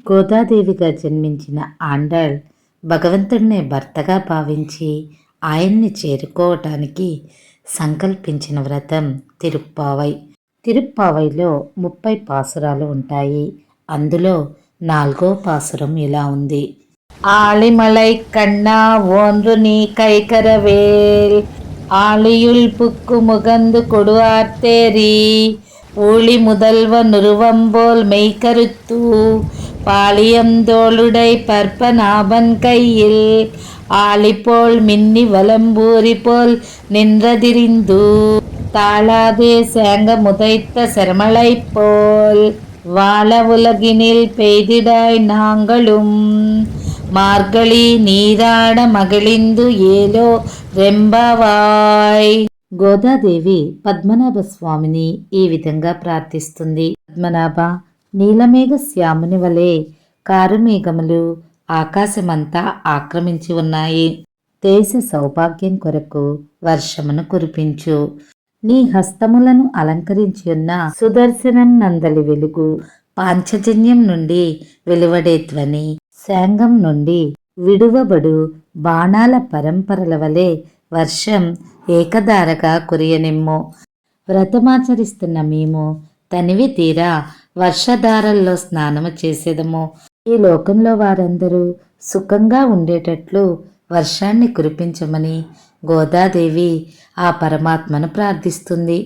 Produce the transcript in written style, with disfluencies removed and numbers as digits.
గోదాదేవిగా జన్మించిన ఆండాళ్ భగవంతుడినే భర్తగా భావించి ఆయన్ని చేరుకోవటానికి సంకల్పించిన వ్రతం తిరుప్పావై. తిరుప్పావైలో 30 పాసురాలు ఉంటాయి. అందులో 4వ పాసురం ఇలా ఉంది. ஆழிமலை கண்ணா ஓன்று நீ கைகரவேல் ஆழியுள் புக்கு முகந்து கொடுவார்த்தேரி ஊழி முதல்வ நுருவம்போல் மெய்கருத்து பாளியந்தோளுடை பற்பநாபன் கையில் ஆழிப்போல் மின்னி வலம்பூரி போல் நின்றதிரிந்து தாளாதே சேங்க முதைத்த செரமலை போல் வாழ உலகினில் பெய்திடாய் நாங்களும் మార్గళి నీరాడ మగిళిందు ఏలో రెంబవాయ్. గోదాదేవి పద్మనాభ స్వామిని ఈ విధంగా ప్రార్థిస్తుంది. పద్మనాభ, నీలమేఘ శ్యాముని వలె కారుమేఘములు ఆకాశమంతా ఆక్రమించి ఉన్నాయి. దేశ సౌభాగ్యం కొరకు వర్షమును కురిపించు. నీ హస్తములను అలంకరించి ఉన్న సుదర్శనం నందలి వెలుగు, పాంచజన్యం నుండి వెలువడే ధ్వని, శాంగం నుండి విడువబడు బాణాల పరంపరల వలె వర్షం ఏకధారగా కురియనిమ్ము. వ్రతమాచరిస్తున్న మేము తనివి తీరా వర్షధారల్లో స్నానము చేసేదము. ఈ లోకంలో వారందరూ సుఖంగా ఉండేటట్లు వర్షాన్ని కురిపించమని గోదాదేవి ఆ పరమాత్మను ప్రార్థిస్తుంది.